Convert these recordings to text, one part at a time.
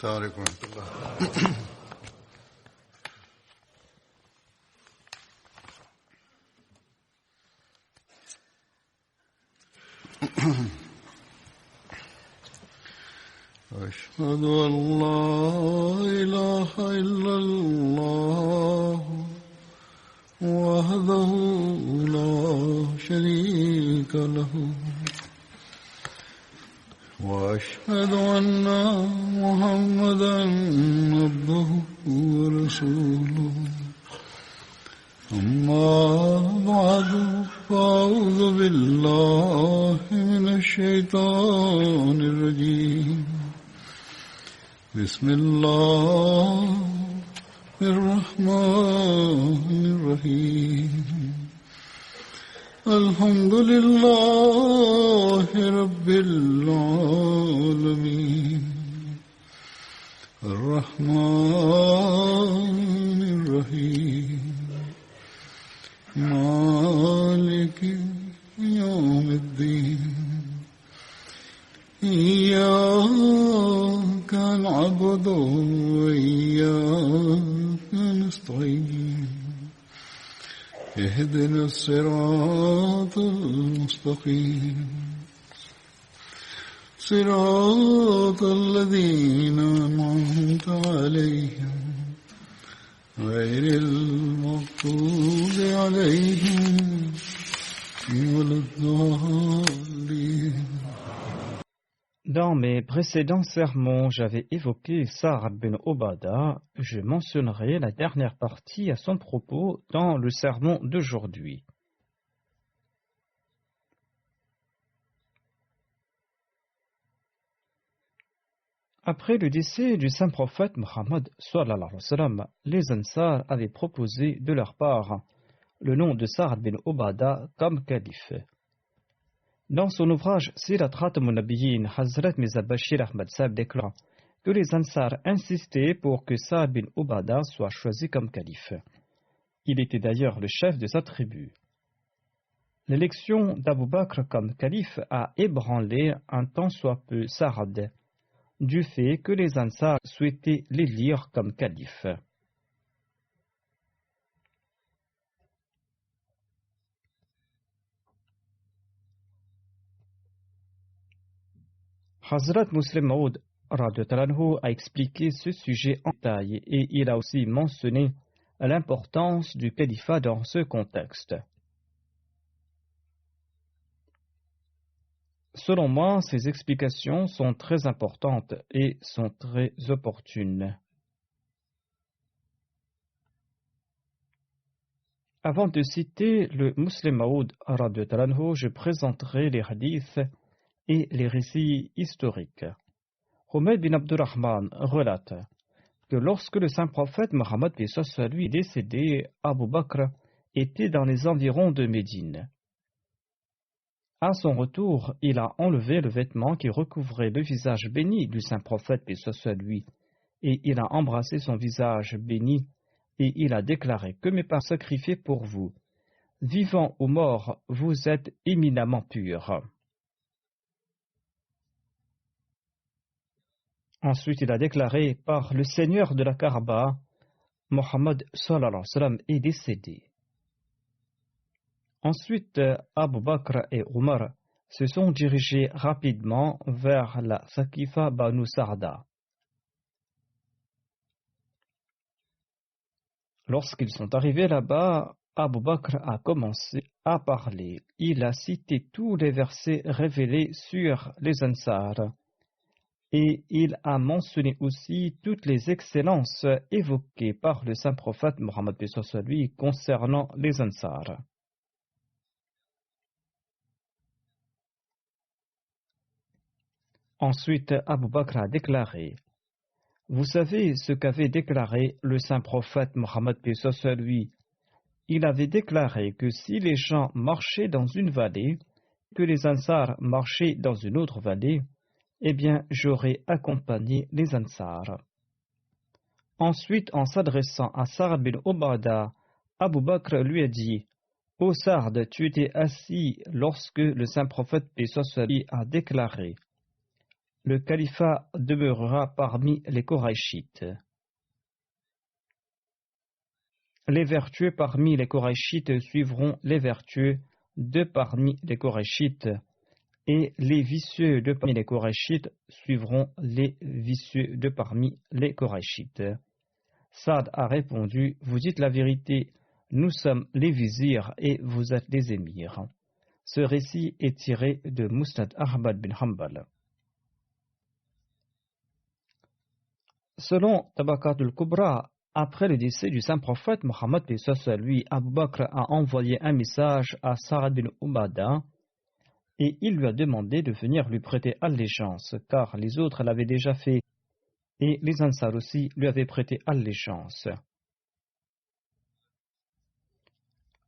السلام عليكم ورحمة الله. أشهد أن لا إله إلا الله وحده لا شريك له وأشهد أن محمدا عبده ورسوله أما بعد فأعوذ بالله من الشيطان الرجيم بسم الله الرحمن الرحيم الحمد لله رب العالمين الرحمن الرحيم مالك يوم الدين إياك نعبد وإياك نستعين اهدنا الصراط المستقيم صراط الذين أنعمت عليهم غير المغضوب عليهم ولا الضالين. Dans mes précédents sermons, j'avais évoqué Sa'd bin Ubadah. Je mentionnerai la dernière partie à son propos dans le sermon d'aujourd'hui. Après le décès du saint prophète Muhammad sallallahu alayhi wa sallam, les Ansar avaient proposé de leur part le nom de Sa'd bin Ubadah comme calife. Dans son ouvrage Sirat Khatam al-Nabiyyin, Hazrat Mirza Bashir Ahmad Sahib déclare que les Ansar insistaient pour que Sa'd bin Ubadah soit choisi comme calife. Il était d'ailleurs le chef de sa tribu. L'élection d'Abu Bakr comme calife a ébranlé un tant soit peu Sa'd, du fait que les Ansar souhaitaient l'élire comme calife. Hazrat Muslim Maud a expliqué ce sujet en détail et il a aussi mentionné l'importance du califat dans ce contexte. Selon moi, ces explications sont très importantes et sont très opportunes. Avant de citer le Muslim Maud, je présenterai les hadiths et les récits historiques. Humayd bin Abdurrahman relate que lorsque le saint prophète Muhammad lui est décédé, Abu Bakr était dans les environs de Médine. À son retour, il a enlevé le vêtement qui recouvrait le visage béni du saint prophète lui, et il a embrassé son visage béni, et il a déclaré que mes parents sacrifiés pour vous. Vivants ou morts, vous êtes éminemment purs. Ensuite, il a déclaré par le Seigneur de la Kaaba, Mohammed sallallahu alayhi wa sallam est décédé. Ensuite, Abu Bakr et Omar se sont dirigés rapidement vers la Saqifa Banu Sa'da. Lorsqu'ils sont arrivés là-bas, Abu Bakr a commencé à parler. Il a cité tous les versets révélés sur les Ansar. Et il a mentionné aussi toutes les excellences évoquées par le saint prophète Muhammad lui concernant les Ansar. Ensuite, Abu Bakr a déclaré: vous savez ce qu'avait déclaré le saint prophète Muhammad lui. Il avait déclaré que si les gens marchaient dans une vallée, que les Ansar marchaient dans une autre vallée, eh bien, j'aurais accompagné les Ansar. Ensuite, en s'adressant à Sa'd bin Ubadah, Abu Bakr lui a dit: Ô Sa'd, tu étais assis lorsque le saint prophète paix soit sur lui a déclaré: le califat demeurera parmi les Koraïchites. Les vertueux parmi les Koraïchites suivront les vertueux de parmi les Koraïchites, et les vicieux de parmi les Koraïchites suivront les vicieux de parmi les Koraïchites. Saad a répondu: vous dites la vérité, nous sommes les vizirs et vous êtes les émirs. Ce récit est tiré de Musnad Ahmad bin Hanbal. Selon Tabaqat al-Kubra, après le décès du saint prophète Mohammed, lui, Abu Bakr a envoyé un message à Sa'ad bin Ubadah et il lui a demandé de venir lui prêter allégeance, car les autres l'avaient déjà fait et les Ansar aussi lui avaient prêté allégeance.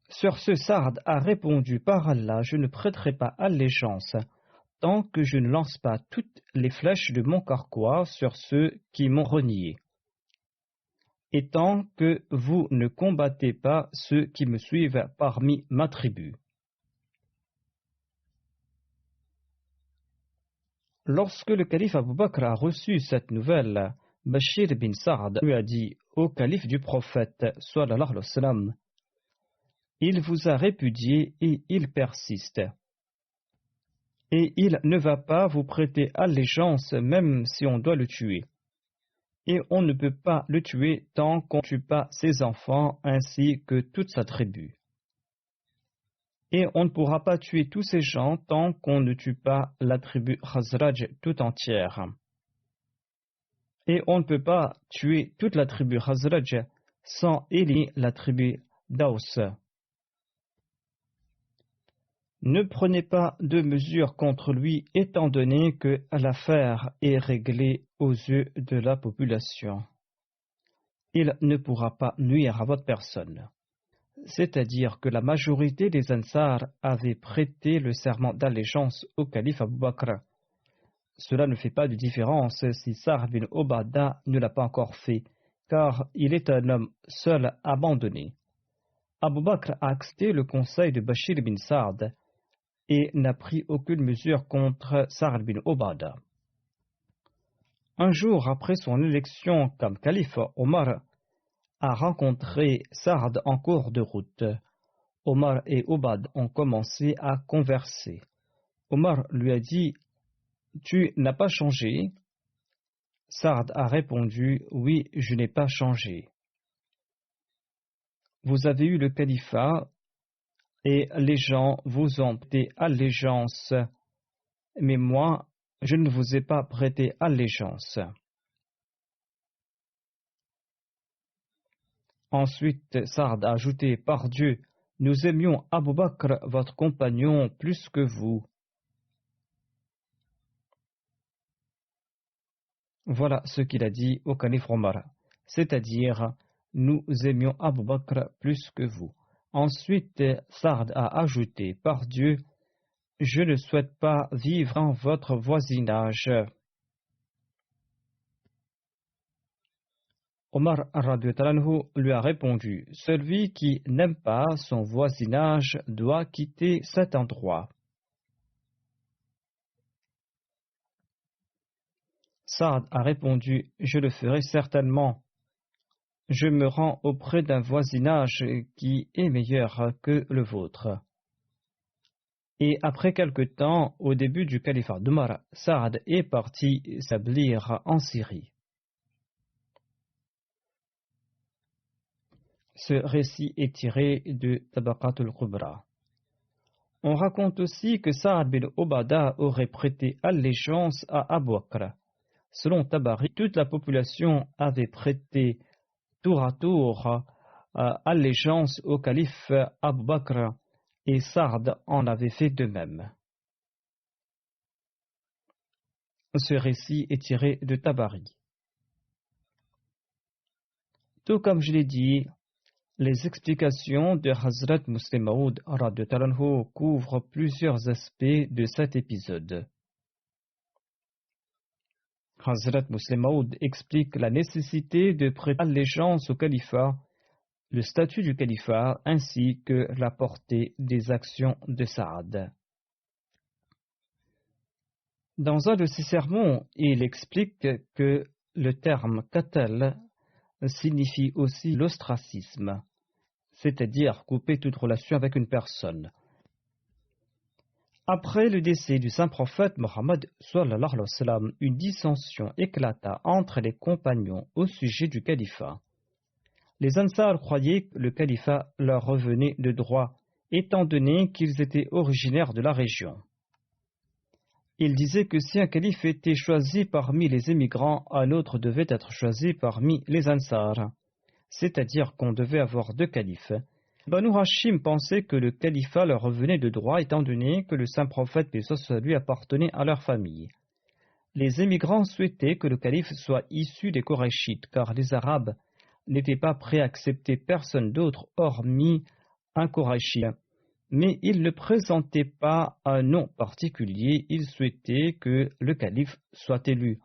Sur ce, Sa'ad a répondu: par Allah, je ne prêterai pas allégeance tant que je ne lance pas toutes les flèches de mon carquois sur ceux qui m'ont renié, et tant que vous ne combattez pas ceux qui me suivent parmi ma tribu. Lorsque le calife Abu Bakr a reçu cette nouvelle, Bashir bin Sa'd lui a dit: ô calife du prophète, sallallahu alayhi wa sallam, il vous a répudié et il persiste. Et il ne va pas vous prêter allégeance même si on doit le tuer. Et on ne peut pas le tuer tant qu'on ne tue pas ses enfants ainsi que toute sa tribu. Et on ne pourra pas tuer tous ces gens tant qu'on ne tue pas la tribu Khazraj tout entière. Et on ne peut pas tuer toute la tribu Khazraj sans éliminer la tribu Daous. Ne prenez pas de mesures contre lui étant donné que l'affaire est réglée aux yeux de la population. Il ne pourra pas nuire à votre personne. C'est-à-dire que la majorité des Ansar avaient prêté le serment d'allégeance au calife Abu Bakr. Cela ne fait pas de différence si Sa'd bin Ubadah ne l'a pas encore fait, car il est un homme seul abandonné. Abu Bakr a accepté le conseil de Bashir bin Sa'd et n'a pris aucune mesure contre Sa'd bin Ubadah. Un jour après son élection comme calife, Omar a rencontré Sa'd en cours de route. Omar et Ubad ont commencé à converser. Omar lui a dit: tu n'as pas changé? Sa'd a répondu: oui, je n'ai pas changé. Vous avez eu le califat et les gens vous ont prêté allégeance, mais moi, je ne vous ai pas prêté allégeance. Ensuite, Sa'd a ajouté: par Dieu, nous aimions Abu Bakr, votre compagnon, plus que vous. Voilà ce qu'il a dit au calife Omar, c'est-à-dire, nous aimions Abu Bakr plus que vous. Ensuite, Sa'd a ajouté: par Dieu, je ne souhaite pas vivre en votre voisinage. Omar lui a répondu: celui qui n'aime pas son voisinage doit quitter cet endroit. Sa'd a répondu: je le ferai certainement. Je me rends auprès d'un voisinage qui est meilleur que le vôtre. Et après quelque temps, au début du califat d'Omar, Sa'd est parti s'établir en Syrie. Ce récit est tiré de Tabaqat al-Kubra. On raconte aussi que Sa'd bin Ubadah aurait prêté allégeance à Abu Bakr. Selon Tabari, toute la population avait prêté tour à tour allégeance au calife Abu Bakr et Sa'd en avait fait de même. Ce récit est tiré de Tabari. Tout comme je l'ai dit, les explications de Hazrat Muslim Maud couvrent plusieurs aspects de cet épisode. Hazrat Muslim Maud explique la nécessité de prêter allégeance au califat, le statut du califat ainsi que la portée des actions de Sa'd. Dans un de ses sermons, il explique que le terme qatl signifie aussi l'ostracisme, c'est-à-dire couper toute relation avec une personne. Après le décès du saint prophète Mohammed, une dissension éclata entre les compagnons au sujet du califat. Les Ansar croyaient que le califat leur revenait de droit, étant donné qu'ils étaient originaires de la région. Ils disaient que si un calife était choisi parmi les émigrants, un autre devait être choisi parmi les Ansar, c'est-à-dire qu'on devait avoir 2 califes. Banu Hashim pensait que le califat leur revenait de droit étant donné que le saint prophète lui appartenait à leur famille. Les émigrants souhaitaient que le calife soit issu des Korachites car les Arabes n'étaient pas prêts à accepter personne d'autre hormis un Korachi. Mais ils ne présentaient pas un nom particulier, ils souhaitaient que le calife soit élu.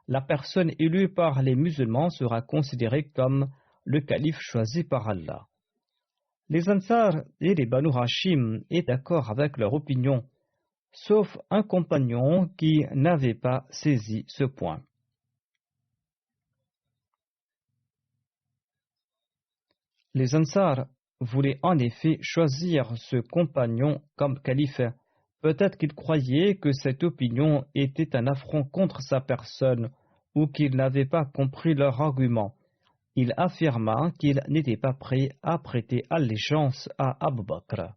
La personne élue par les musulmans sera considérée comme le calife choisi par Allah. Les Ansar et les Banu Hashim étaient d'accord avec leur opinion, sauf un compagnon qui n'avait pas saisi ce point. Les Ansar voulaient en effet choisir ce compagnon comme calife. Peut-être qu'il croyait que cette opinion était un affront contre sa personne ou qu'il n'avait pas compris leur argument. Il affirma qu'il n'était pas prêt à prêter allégeance à Abu Bakr.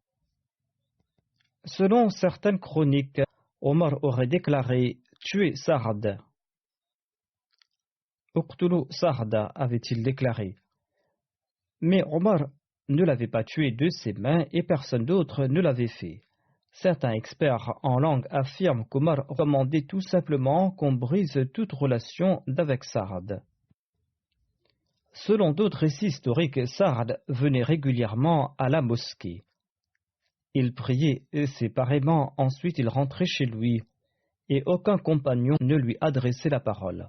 Selon certaines chroniques, Omar aurait déclaré « Tuez Sa'd ». « Uqtulu Sa'da » avait-il déclaré. Mais Omar ne l'avait pas tué de ses mains et personne d'autre ne l'avait fait. Certains experts en langue affirment qu'Omar recommandait tout simplement qu'on brise toute relation d'avec Sa'd. Selon d'autres récits historiques, Sa'd venait régulièrement à la mosquée. Il priait séparément, ensuite il rentrait chez lui, et aucun compagnon ne lui adressait la parole.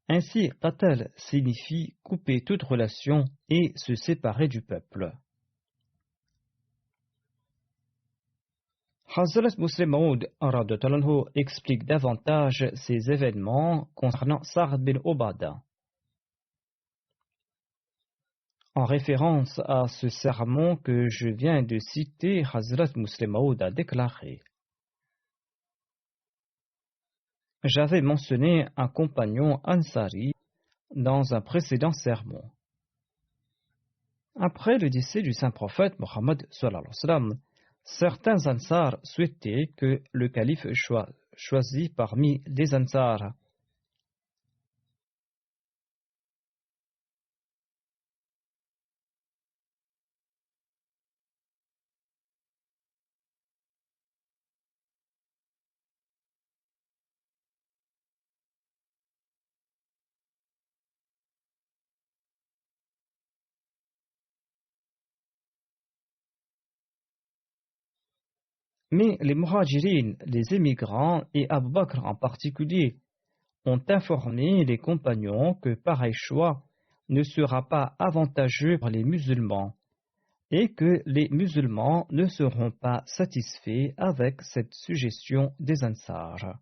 Ainsi, qatl signifie couper toute relation et se séparer du peuple. Hazrat Muslim Maud explique davantage ces événements concernant Sa'd bin Ubadah. En référence à ce sermon que je viens de citer, Hazrat Muslim Maud a déclaré: J'avais mentionné un compagnon Ansari dans un précédent sermon. Après le décès du saint prophète Mohammed, certains Ansar souhaitaient que le calife soit choisi parmi les Ansar. Mais les Muhajirin, les émigrants et Abu Bakr en particulier ont informé les compagnons que pareil choix ne sera pas avantageux pour les musulmans et que les musulmans ne seront pas satisfaits avec cette suggestion des Ansar.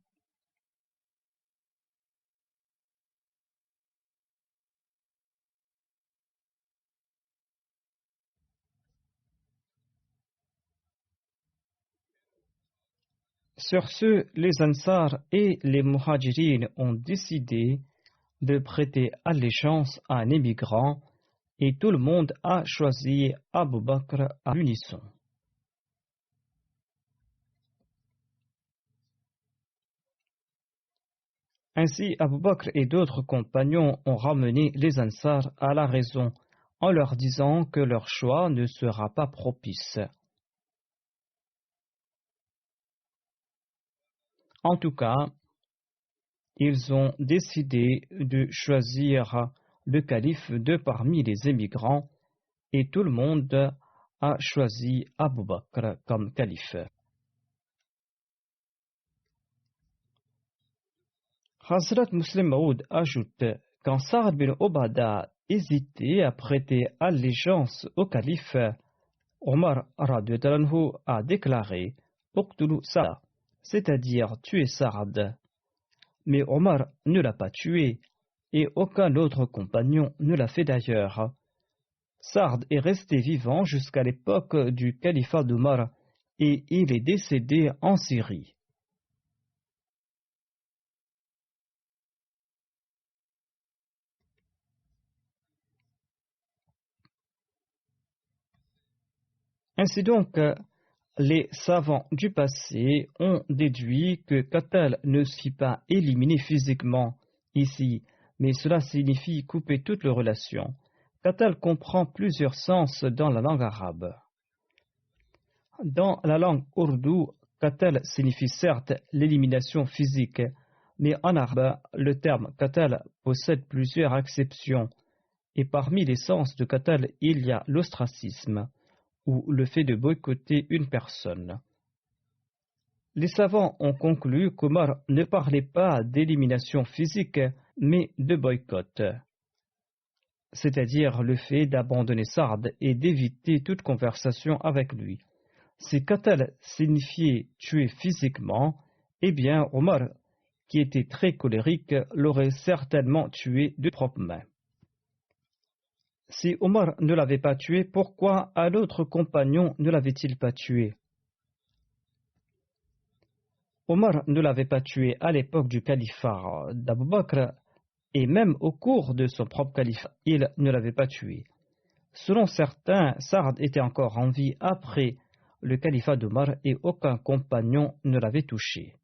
Sur ce, les Ansar et les Muhajirin ont décidé de prêter allégeance à un émigrant et tout le monde a choisi Abu Bakr à l'unisson. Ainsi, Abu Bakr et d'autres compagnons ont ramené les Ansar à la raison en leur disant que leur choix ne sera pas propice. En tout cas, ils ont décidé de choisir le calife de parmi les émigrants et tout le monde a choisi Abu Bakr comme calife. Hazrat Muslim Maud ajoute: quand Sa'd bin Ubadah hésitait à prêter allégeance au calife, Omar a déclaré Uqtulu Sa'd, c'est-à-dire tuer Sa'd. mais Omar ne l'a pas tué, et aucun autre compagnon ne l'a fait d'ailleurs. Sa'd est resté vivant jusqu'à l'époque du califat d'Omar, et il est décédé en Syrie. Ainsi donc, les savants du passé ont déduit que Qatl ne suffit pas éliminer physiquement ici, mais cela signifie couper toutes les relations. Qatl comprend plusieurs sens dans la langue arabe. Dans la langue ourdou, Qatl signifie certes l'élimination physique, mais en arabe, le terme Qatl possède plusieurs acceptions, et parmi les sens de Qatl, il y a l'ostracisme, ou le fait de boycotter une personne. Les savants ont conclu qu'Omar ne parlait pas d'élimination physique, mais de boycott, c'est-à-dire le fait d'abandonner Sa'd et d'éviter toute conversation avec lui. Si Qatl signifiait tuer physiquement, eh bien Omar, qui était très colérique, l'aurait certainement tué de propres mains. Si Omar ne l'avait pas tué, pourquoi un autre compagnon ne l'avait-il pas tué? Omar ne l'avait pas tué à l'époque du califat d'Abu Bakr, et même au cours de son propre califat, il ne l'avait pas tué. Selon certains, Sa'd était encore en vie après le califat d'Omar et aucun compagnon ne l'avait touché.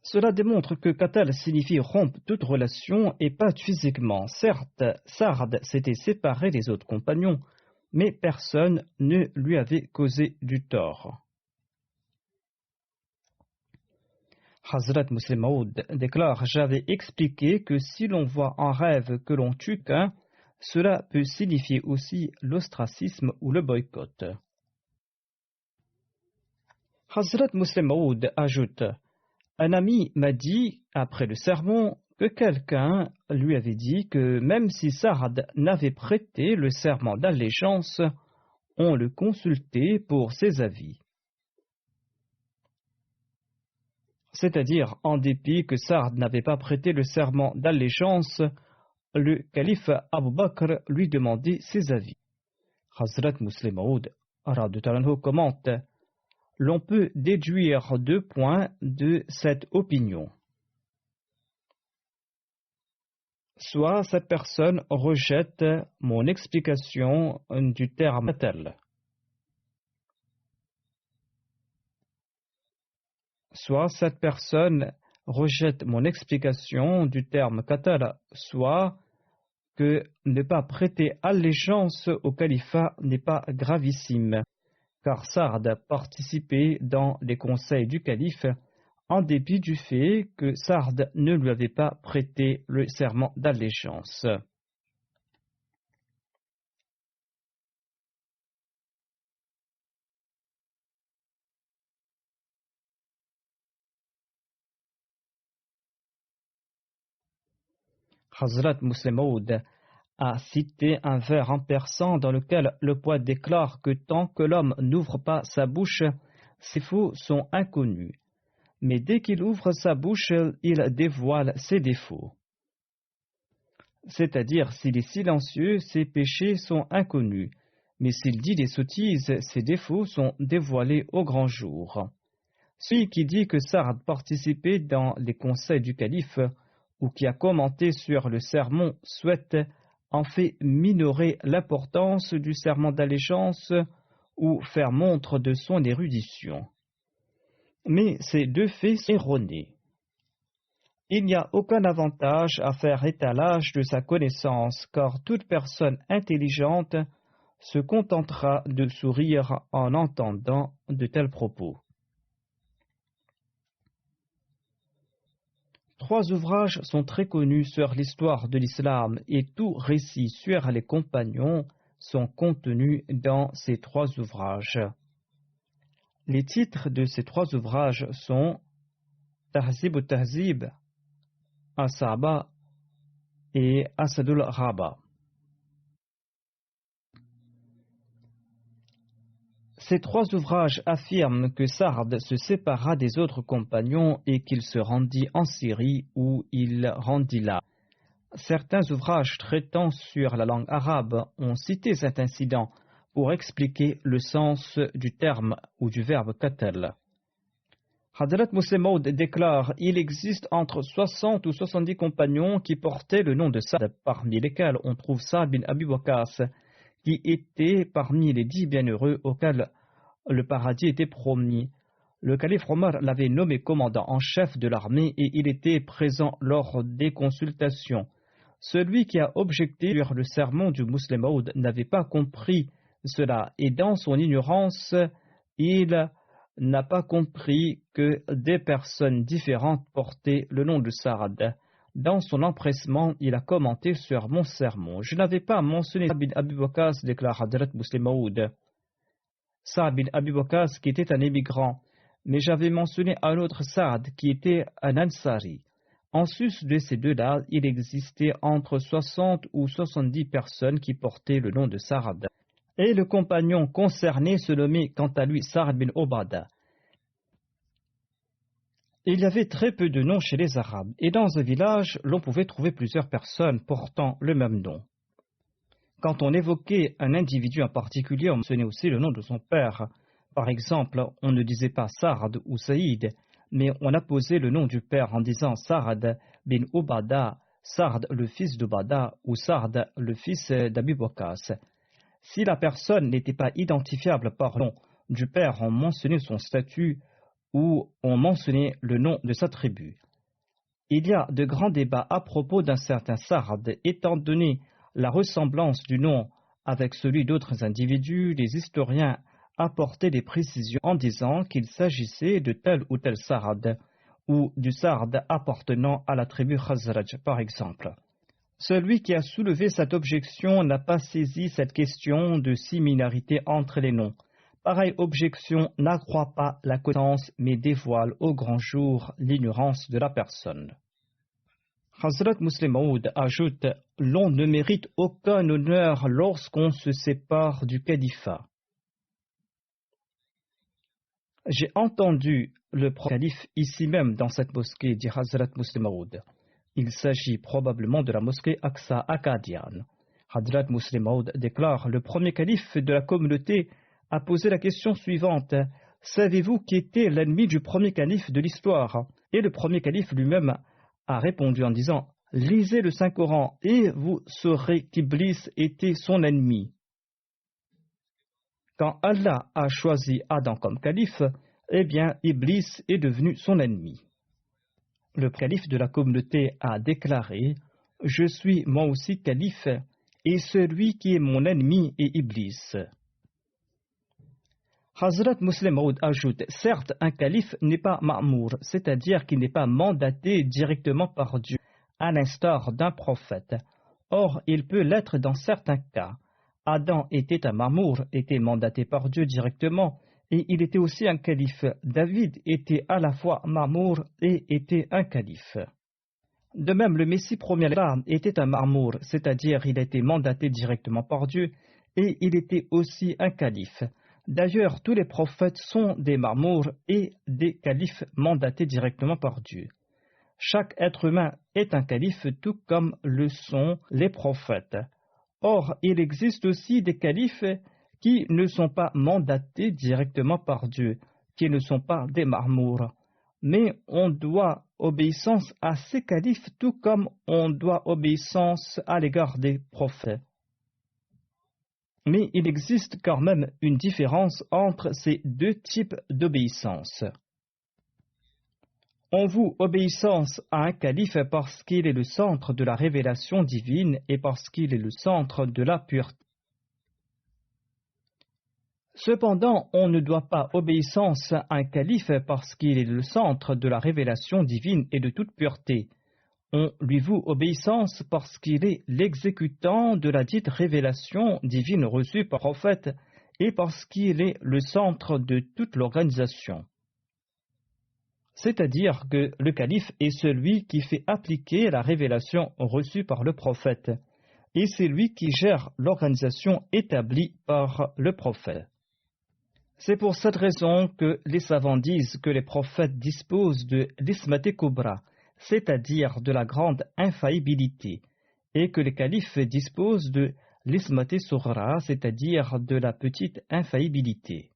Cela démontre que Qatl signifie rompre toute relation et pas physiquement. Certes, Sa'd s'était séparé des autres compagnons, mais personne ne lui avait causé du tort. Hazrat Muslim Maud déclare: j'avais expliqué que si l'on voit en rêve que l'on tue qu'un, cela peut signifier aussi l'ostracisme ou le boycott. Hazrat Muslim Maud ajoute: un ami m'a dit, après le sermon, que quelqu'un lui avait dit que même si Sa'd n'avait prêté le serment d'allégeance, on le consultait pour ses avis. C'est-à-dire, en dépit que Sa'd n'avait pas prêté le serment d'allégeance, le calife Abu Bakr lui demandait ses avis. Hazrat Muslim Maud commente: l'on peut déduire 2 points de cette opinion. Soit cette personne rejette mon explication du terme Qatl. Soit cette personne rejette mon explication du terme Qatl, soit que ne pas prêter allégeance au califat n'est pas gravissime, car Sa'd participait dans les conseils du calife, en dépit du fait que Sa'd ne lui avait pas prêté le serment d'allégeance. Hazrat Muslim Maud a cité un vers en persan dans lequel le poète déclare que tant que l'homme n'ouvre pas sa bouche, ses défauts sont inconnus. Mais dès qu'il ouvre sa bouche, il dévoile ses défauts. C'est-à-dire, s'il est silencieux, ses péchés sont inconnus. Mais s'il dit des sottises, ses défauts sont dévoilés au grand jour. Celui qui dit que Sa'd participait dans les conseils du calife ou qui a commenté sur le sermon souhaite en fait minorer l'importance du serment d'allégeance ou faire montre de son érudition. Mais ces 2 faits sont erronés. Il n'y a aucun avantage à faire étalage de sa connaissance, car toute personne intelligente se contentera de sourire en entendant de tels propos. 3 ouvrages sont très connus sur l'histoire de l'islam et tout récit sur les compagnons sont contenus dans ces 3 ouvrages. Les titres de ces 3 ouvrages sont Tahzib al-Tahzib, As-Sahaba et Asadul Ghaba. Ces trois ouvrages affirment que Sa'd se sépara des autres compagnons et qu'il se rendit en Syrie où il rendit là. Certains ouvrages traitant sur la langue arabe ont cité cet incident pour expliquer le sens du terme ou du verbe qatal. Hadrat Musleh Maud déclare: il existe entre 60 ou 70 compagnons qui portaient le nom de Sa'd, parmi lesquels on trouve Sa'd bin Abi Waqqas, qui était parmi les 10 bienheureux auxquels le paradis était promis. Le calife Omar l'avait nommé commandant en chef de l'armée et il était présent lors des consultations. Celui qui a objecté sur le sermon du Musleh Maud n'avait pas compris cela et dans son ignorance, il n'a pas compris que des personnes différentes portaient le nom de Sa'd. Dans son empressement, il a commenté sur mon sermon: je n'avais pas mentionné Sa'd bin Abi Waqqas, déclare Hadrat Musleh Maud. Sa'd bin Abi Waqqas qui était un émigrant, mais j'avais mentionné un autre Sa'd qui était un Ansari. En sus de ces deux-là, il existait entre 60 ou 70 personnes qui portaient le nom de Sa'd. Et le compagnon concerné se nommait quant à lui Sa'd bin Obada. Il y avait très peu de noms chez les Arabes, et dans un village, l'on pouvait trouver plusieurs personnes portant le même nom. Quand on évoquait un individu en particulier, on mentionnait aussi le nom de son père. Par exemple, on ne disait pas Sa'd ou Saïd, mais on apposait le nom du père en disant Sa'd bin Obada, Sa'd le fils d'Obada ou Sa'd le fils d'Abi Waqqas. Si la personne n'était pas identifiable par le nom du père, on mentionnait son statut ou on mentionnait le nom de sa tribu. Il y a de grands débats à propos d'un certain Sa'd, étant donné la ressemblance du nom avec celui d'autres individus. Les historiens apportaient des précisions en disant qu'il s'agissait de tel ou tel Sa'd ou du Sa'd appartenant à la tribu Khazraj par exemple. Celui qui a soulevé cette objection n'a pas saisi cette question de similarité entre les noms. Pareille objection n'accroît pas la connaissance mais dévoile au grand jour l'ignorance de la personne. Hazrat Musleh Maud ajoute: l'on ne mérite aucun honneur lorsqu'on se sépare du califat. J'ai entendu le calife ici même dans cette mosquée, dit Hazrat Musleh Maud. Il s'agit probablement de la mosquée Aqsa à Qadian. Hazrat Musleh Maud déclare: le premier calife de la communauté a posé la question suivante: savez-vous qui était l'ennemi du premier calife de l'histoire? Et le premier calife lui-même a répondu en disant: lisez le Saint-Coran et vous saurez qu'Iblis était son ennemi. Quand Allah a choisi Adam comme calife, eh bien Iblis est devenu son ennemi. Le calife de la communauté a déclaré: je suis moi aussi calife et celui qui est mon ennemi est Iblis. Hazrat Musleh Maud ajoute: certes, un calife n'est pas ma'mour, c'est-à-dire qu'il n'est pas mandaté directement par Dieu, à l'instar d'un prophète. Or, il peut l'être dans certains cas. Adam était un ma'mour, était mandaté par Dieu directement, et il était aussi un calife. David était à la fois ma'mour et était un calife. De même, le Messie premier était un ma'mour, c'est-à-dire il était mandaté directement par Dieu, et il était aussi un calife. D'ailleurs, tous les prophètes sont des ma'mours et des califes mandatés directement par Dieu. Chaque être humain est un calife, tout comme le sont les prophètes. Or, il existe aussi des califes qui ne sont pas mandatés directement par Dieu, qui ne sont pas des ma'mours. Mais on doit obéissance à ces califes, tout comme on doit obéissance à l'égard des prophètes. Mais il existe quand même une différence entre ces deux types d'obéissance. On voue obéissance à un calife parce qu'il est le centre de la révélation divine et parce qu'il est le centre de la pureté. Cependant, on ne doit pas obéissance à un calife parce qu'il est le centre de la révélation divine et de toute pureté. On lui voue obéissance parce qu'il est l'exécutant de la dite révélation divine reçue par le prophète et parce qu'il est le centre de toute l'organisation. C'est-à-dire que le calife est celui qui fait appliquer la révélation reçue par le prophète et c'est lui qui gère l'organisation établie par le prophète. C'est pour cette raison que les savants disent que les prophètes disposent de l'ismate kubra, c'est-à-dire de la grande infaillibilité, et que les califes disposent de l'ismate sughra, c'est-à-dire de la petite infaillibilité.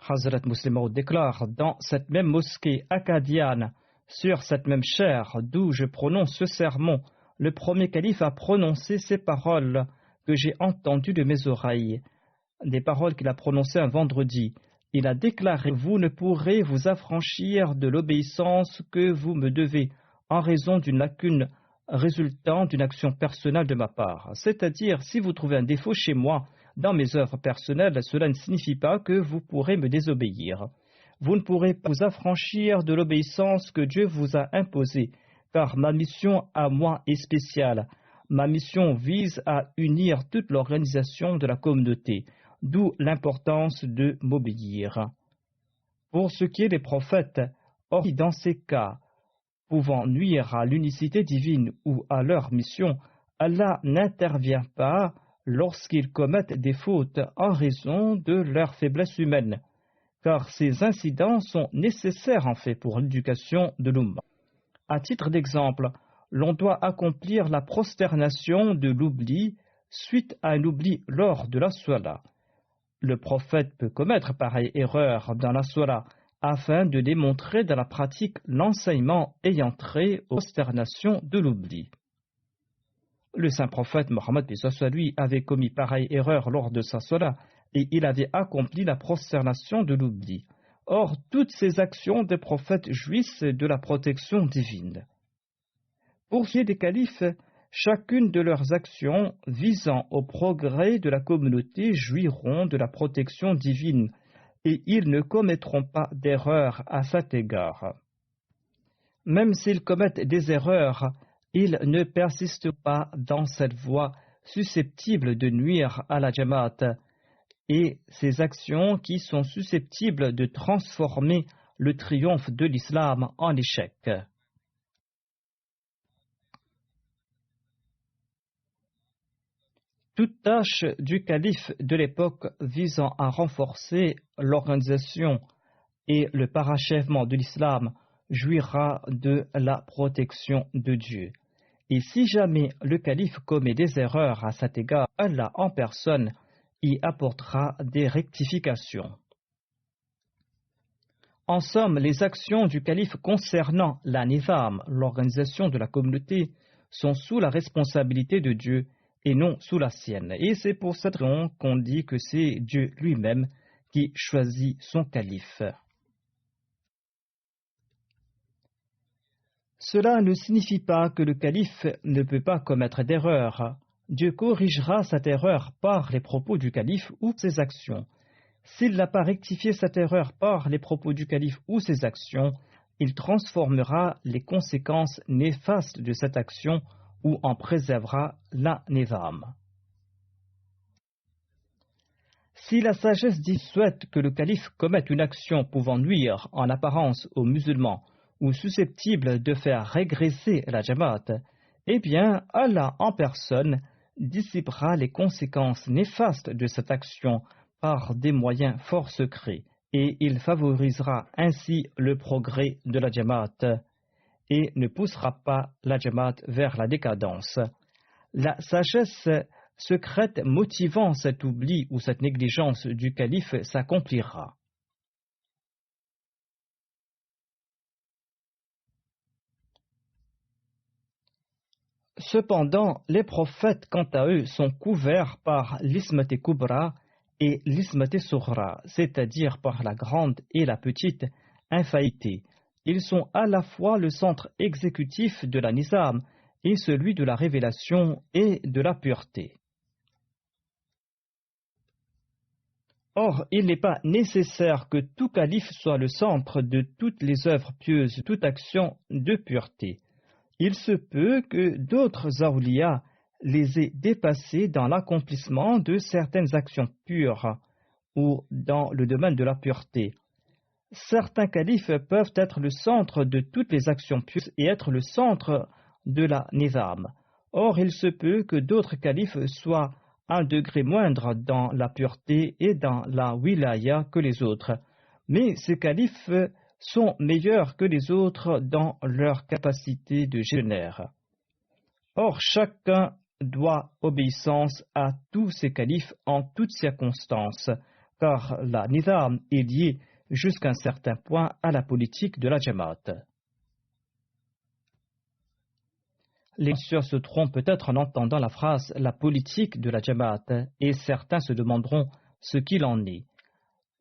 Hazrat Muslim Maud déclare dans cette même mosquée acadiane, sur cette même chaire d'où je prononce ce sermon, le premier calife a prononcé ces paroles que j'ai entendues de mes oreilles, des paroles qu'il a prononcées un vendredi. Il a déclaré: vous ne pourrez vous affranchir de l'obéissance que vous me devez en raison d'une lacune résultant d'une action personnelle de ma part. C'est-à-dire, si vous trouvez un défaut chez moi dans mes œuvres personnelles, cela ne signifie pas que vous pourrez me désobéir. Vous ne pourrez pas vous affranchir de l'obéissance que Dieu vous a imposée, car ma mission à moi est spéciale. Ma mission vise à unir toute l'organisation de la communauté, d'où l'importance de m'obéir. Pour ce qui est des prophètes, or dans ces cas pouvant nuire à l'unicité divine ou à leur mission, Allah n'intervient pas lorsqu'ils commettent des fautes en raison de leur faiblesse humaine, car ces incidents sont nécessaires en fait pour l'éducation de l'Ummah. À titre d'exemple, l'on doit accomplir la prosternation de l'oubli suite à un oubli lors de la Salat. Le prophète peut commettre pareille erreur dans la Salat afin de démontrer dans la pratique l'enseignement ayant trait aux prosternations de l'oubli. Le saint prophète Mohammed lui avait commis pareille erreur lors de sa Salat et il avait accompli la prosternation de l'oubli. Or, toutes ces actions des prophètes jouissent de la protection divine. Pour ce qui est des califes, chacune de leurs actions visant au progrès de la communauté jouiront de la protection divine et ils ne commettront pas d'erreurs à cet égard. Même s'ils commettent des erreurs, ils ne persistent pas dans cette voie susceptible de nuire à la Jamaat et ces actions qui sont susceptibles de transformer le triomphe de l'islam en échec. Toute tâche du calife de l'époque visant à renforcer l'organisation et le parachèvement de l'islam jouira de la protection de Dieu. Et si jamais le calife commet des erreurs à cet égard, Allah en personne y apportera des rectifications. En somme, les actions du calife concernant la nizam, l'organisation de la communauté, sont sous la responsabilité de Dieu et non sous la sienne. Et c'est pour cette raison qu'on dit que c'est Dieu lui-même qui choisit son calife. Cela ne signifie pas que le calife ne peut pas commettre d'erreur. Dieu corrigera cette erreur par les propos du calife ou ses actions. S'il n'a pas rectifié cette erreur par les propos du calife ou ses actions, il transformera les conséquences néfastes de cette action ou en préservera la nizam. Si la sagesse dit souhaite que le calife commette une action pouvant nuire en apparence aux musulmans ou susceptible de faire régresser la Jamaat, eh bien Allah en personne dissipera les conséquences néfastes de cette action par des moyens fort secrets et il favorisera ainsi le progrès de la Jamaat et ne poussera pas la Jamaat vers la décadence. La sagesse secrète motivant cet oubli ou cette négligence du calife s'accomplira. Cependant, les prophètes, quant à eux, sont couverts par l'ismate kubra et l'ismate sughra, c'est-à-dire par la grande et la petite infaillité. Ils sont à la fois le centre exécutif de la nizam et celui de la révélation et de la pureté. Or, il n'est pas nécessaire que tout calife soit le centre de toutes les œuvres pieuses, toute action de pureté. Il se peut que d'autres awliya les aient dépassés dans l'accomplissement de certaines actions pures ou dans le domaine de la pureté. Certains califes peuvent être le centre de toutes les actions pieuses et être le centre de la nizam. Or, il se peut que d'autres califes soient un degré moindre dans la pureté et dans la wilaya que les autres, mais ces califes sont meilleurs que les autres dans leur capacité de gestionnaire. Or, chacun doit obéissance à tous ces califes en toutes circonstances, car la nizam est liée jusqu'à un certain point à la politique de la Jamaat. Les lecteurs se trompent peut-être en entendant la phrase « la politique de la Jamaat » et certains se demanderont ce qu'il en est.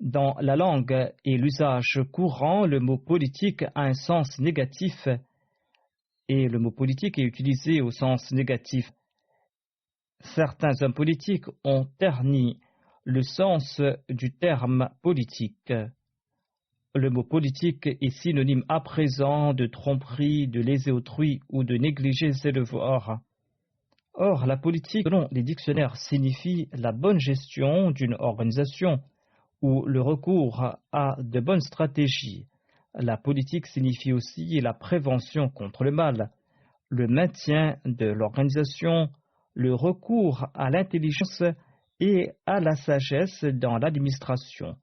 Dans la langue et l'usage courant, le mot politique a un sens négatif et le mot politique est utilisé au sens négatif. Certains hommes politiques ont terni le sens du terme politique. Le mot politique est synonyme à présent de tromperie, de léser autrui ou de négliger ses devoirs. Or, la politique, selon les dictionnaires, signifie la bonne gestion d'une organisation ou le recours à de bonnes stratégies. La politique signifie aussi la prévention contre le mal, le maintien de l'organisation, le recours à l'intelligence et à la sagesse dans l'administration.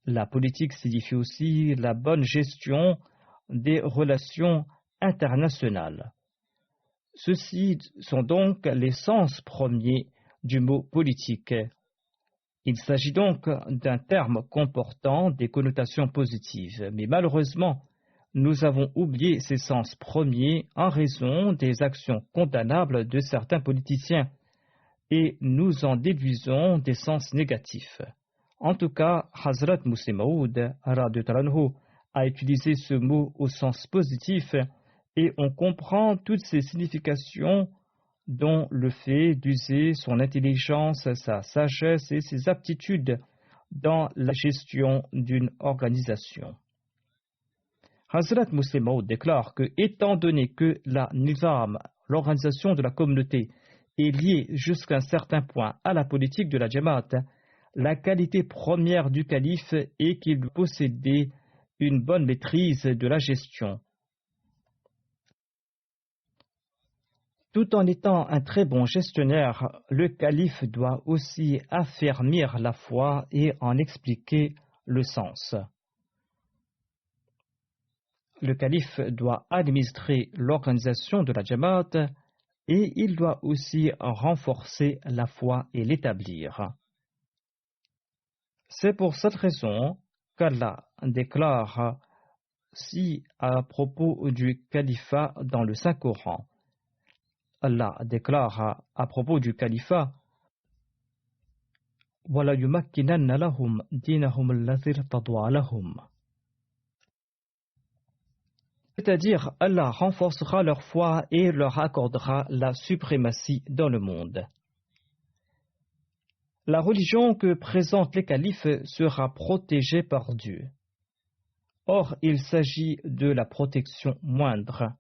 La politique signifie aussi la bonne gestion des relations internationales. Ceux-ci sont donc les sens premiers du mot politique. Il s'agit donc d'un terme comportant des connotations positives, mais malheureusement, nous avons oublié ces sens premiers en raison des actions condamnables de certains politiciens et nous en déduisons des sens négatifs. En tout cas, Hazrat Muslim Maud a utilisé ce mot au sens positif et on comprend toutes ses significations dont le fait d'user son intelligence, sa sagesse et ses aptitudes dans la gestion d'une organisation. Hazrat Muslim Maud déclare que, étant donné que la nizam, l'organisation de la communauté, est liée jusqu'à un certain point à la politique de la Jamaat, la qualité première du calife est qu'il possédait une bonne maîtrise de la gestion. Tout en étant un très bon gestionnaire, le calife doit aussi affermir la foi et en expliquer le sens. Le calife doit administrer l'organisation de la Jamaat et il doit aussi renforcer la foi et l'établir. C'est pour cette raison qu'Allah déclare si à propos du califat dans le Saint-Coran. Allah déclare à propos du califat وَلَا يُمَكِّنَنَّ لَهُمْ دِينَهُمُ الَّذِي ارْتَضَىٰ لَهُمْ. C'est-à-dire, Allah renforcera leur foi et leur accordera la suprématie dans le monde. La religion que présentent les califes sera protégée par Dieu. Or, il s'agit de la protection moindre.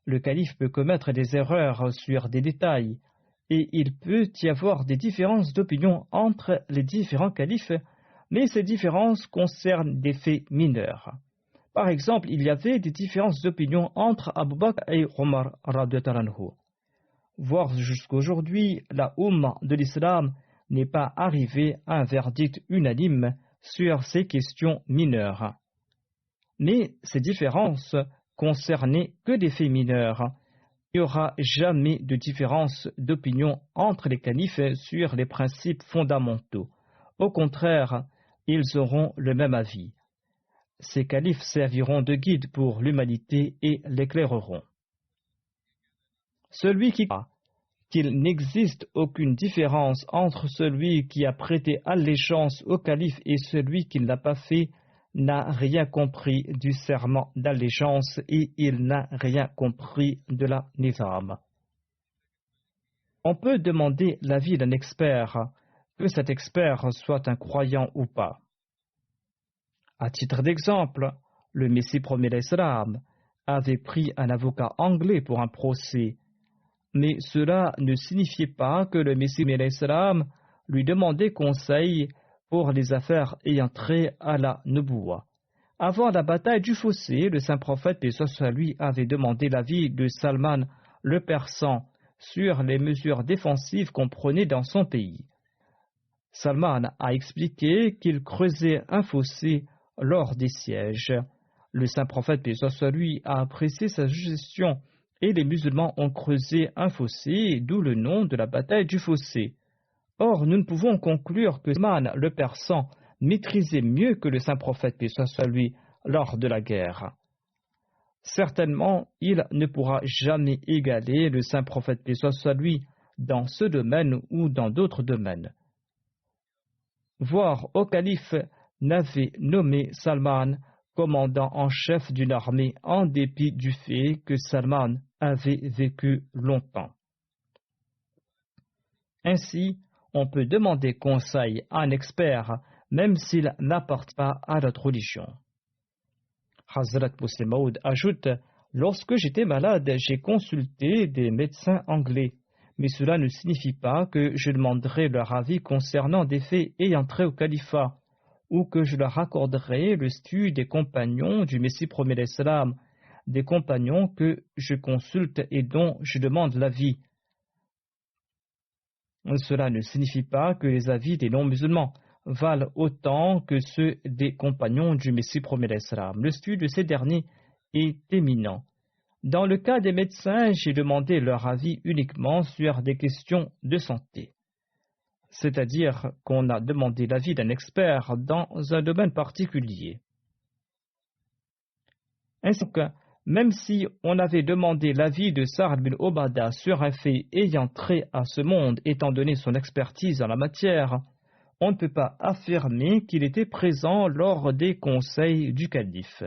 Le calife peut commettre des erreurs sur des détails et il peut y avoir des différences d'opinion entre les différents califes, mais ces différences concernent des faits mineurs. Par exemple, il y avait des différences d'opinion entre Abu Bakr et Omar radhiyallahu anhu. Voire jusqu'aujourd'hui, la Ummah de l'islam n'est pas arrivée à un verdict unanime sur ces questions mineures. Mais ces différences concernaient que des faits mineurs. Il n'y aura jamais de différence d'opinion entre les califes sur les principes fondamentaux. Au contraire, ils auront le même avis. Ces califes serviront de guide pour l'humanité et l'éclaireront. Celui qui croit qu'il n'existe aucune différence entre celui qui a prêté allégeance au calife et celui qui ne l'a pas fait n'a rien compris du serment d'allégeance et il n'a rien compris de la nizam. On peut demander l'avis d'un expert, que cet expert soit un croyant ou pas. À titre d'exemple, le Messie premier d'Islam avait pris un avocat anglais pour un procès, mais cela ne signifiait pas que le Messie premier d'Islam lui demandait conseil pour les affaires ayant trait à la Nubuwa. Avant la bataille du fossé, le saint prophète, paix soit sur lui, avait demandé l'avis de Salman le Persan sur les mesures défensives qu'on prenait dans son pays. Salman a expliqué qu'il creusait un fossé lors des sièges. Le saint prophète, paix soit lui, a apprécié sa suggestion et les musulmans ont creusé un fossé, d'où le nom de la bataille du fossé. Or, nous ne pouvons conclure que Salman le Persan maîtrisait mieux que le saint prophète, paix soit lui, lors de la guerre. Certainement, il ne pourra jamais égaler le saint prophète, paix soit lui, dans ce domaine ou dans d'autres domaines. Voire au calife n'avait nommé Salman commandant en chef d'une armée en dépit du fait que Salman avait vécu longtemps. Ainsi, on peut demander conseil à un expert même s'il n'appartient pas à notre religion. Hazrat Muslim Maud ajoute: lorsque j'étais malade, j'ai consulté des médecins anglais, mais cela ne signifie pas que je demanderai leur avis concernant des faits ayant trait au califat, ou que je leur accorderai le statut des compagnons du Messie premier d'Islam, des compagnons que je consulte et dont je demande l'avis. Cela ne signifie pas que les avis des non-musulmans valent autant que ceux des compagnons du Messie premier d'Islam. Le statut de ces derniers est éminent. Dans le cas des médecins, j'ai demandé leur avis uniquement sur des questions de santé. C'est-à-dire qu'on a demandé l'avis d'un expert dans un domaine particulier. Ainsi que, même si on avait demandé l'avis de Sa'd bin Obada sur un fait ayant trait à ce monde, étant donné son expertise en la matière, on ne peut pas affirmer qu'il était présent lors des conseils du calife.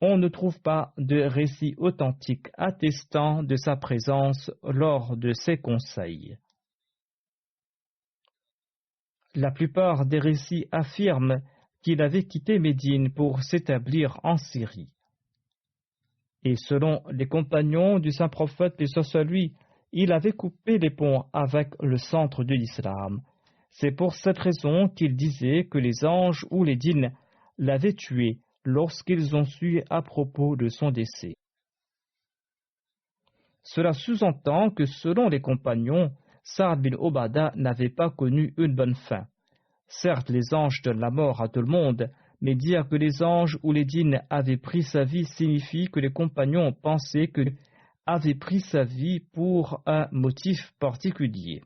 On ne trouve pas de récit authentique attestant de sa présence lors de ces conseils. La plupart des récits affirment qu'il avait quitté Médine pour s'établir en Syrie. Et selon les compagnons du saint prophète, paix soit lui, il avait coupé les ponts avec le centre de l'islam. C'est pour cette raison qu'il disait que les anges ou les djinns l'avaient tué lorsqu'ils ont su à propos de son décès. Cela sous-entend que selon les compagnons, Sa'd bin Obada n'avait pas connu une bonne fin. Certes, les anges donnent la mort à tout le monde, mais dire que les anges ou les djinns avaient pris sa vie signifie que les compagnons pensaient que avait pris sa vie pour un motif particulier.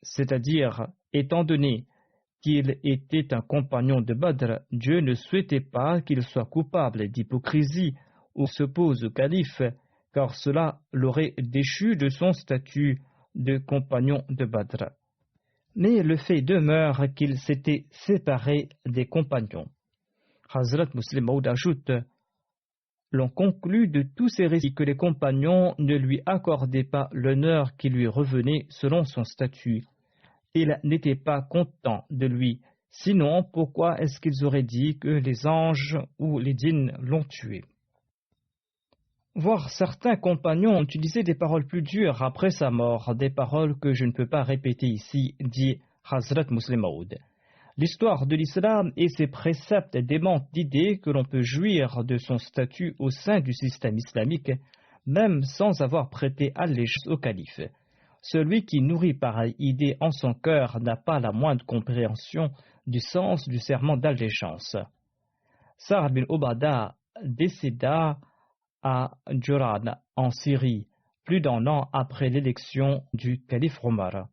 C'est-à-dire, étant donné qu'il était un compagnon de Badr, Dieu ne souhaitait pas qu'il soit coupable d'hypocrisie ou s'oppose au calife, car cela l'aurait déchu de son statut de compagnon de Badr. Mais le fait demeure qu'il s'était séparé des compagnons. Hazrat Muslim Maud ajoute: l'on conclut de tous ces récits que les compagnons ne lui accordaient pas l'honneur qui lui revenait selon son statut. Ils n'étaient pas contents de lui. Sinon, pourquoi est-ce qu'ils auraient dit que les anges ou les djinns l'ont tué? Voire certains compagnons ont utilisé des paroles plus dures après sa mort, des paroles que je ne peux pas répéter ici, dit Hazrat Muslim Maud. L'histoire de l'islam et ses préceptes démentent l'idée que l'on peut jouir de son statut au sein du système islamique, même sans avoir prêté allégeance au calife. Celui qui nourrit pareille idée en son cœur n'a pas la moindre compréhension du sens du serment d'allégeance. Sa'd bin Obada décéda à Juran, en Syrie, plus d'1 an après l'élection du calife Omar.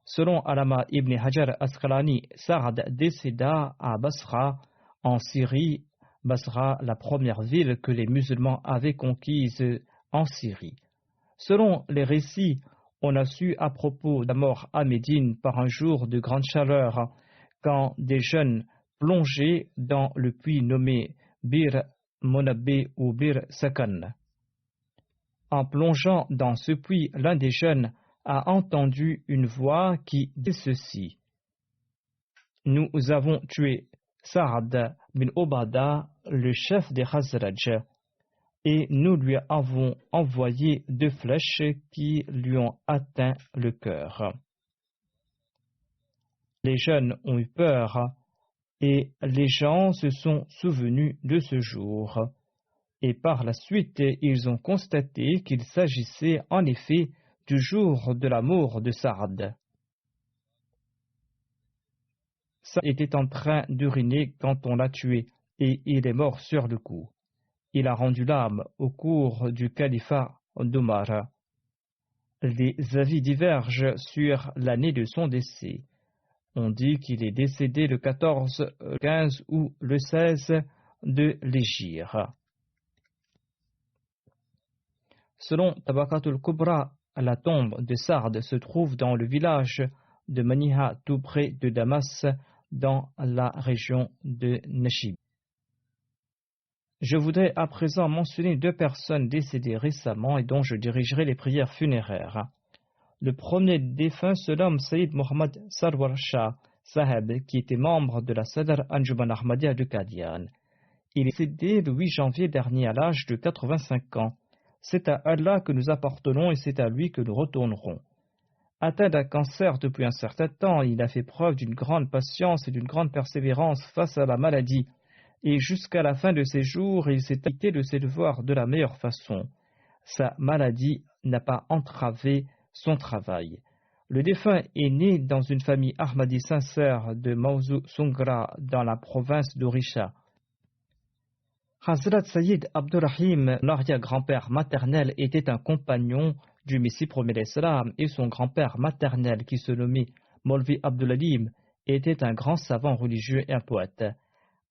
Selon Allama ibn Hajar Asqalani, Sa'd décéda à Basra, en Syrie, Basra, la première ville que les musulmans avaient conquise en Syrie. Selon les récits, on a su à propos de la mort à Médine par un jour de grande chaleur, quand des jeunes plongeaient dans le puits nommé Bir Monabé ou Bir Sakan. En plongeant dans ce puits, l'un des jeunes a entendu une voix qui dit ceci: nous avons tué Sa'd bin Obada, le chef des Khazraj, et nous lui avons envoyé 2 flèches qui lui ont atteint le cœur. Les jeunes ont eu peur et les gens se sont souvenus de ce jour. Et par la suite, ils ont constaté qu'il s'agissait en effet du jour de la mort de Saad. Saad était en train d'uriner quand on l'a tué, et il est mort sur le coup. Il a rendu l'âme au cours du califat d'Omar. Les avis divergent sur l'année de son décès. On dit qu'il est décédé le 14, 15 ou le 16 de l'Hégire. Selon Tabaqatul Kubra, la tombe de Saad se trouve dans le village de Maniha, tout près de Damas, dans la région de Nashib. Je voudrais à présent mentionner 2 personnes décédées récemment et dont je dirigerai les prières funéraires. Le premier défunt se nomme Sayyid Muhammad Sarwar Shah Saheb, qui était membre de la Sadr Anjuman Ahmadiyya de Qadian. Il est décédé le 8 janvier dernier à l'âge de 85 ans. C'est à Allah que nous appartenons et c'est à lui que nous retournerons. Atteint d'un cancer depuis un certain temps, il a fait preuve d'une grande patience et d'une grande persévérance face à la maladie. Et jusqu'à la fin de ses jours, il s'est acquitté de ses devoirs de la meilleure façon. Sa maladie n'a pas entravé son travail. Le défunt est né dans une famille Ahmadi sincère de Mawzu Sungra dans la province d'Orisha. Hazrat Sayyid Abdurrahim, l'arrière-grand-père maternel, était un compagnon du Messie premier l'Islam et son grand-père maternel, qui se nommait Molvi Abdulalim, était un grand savant religieux et un poète.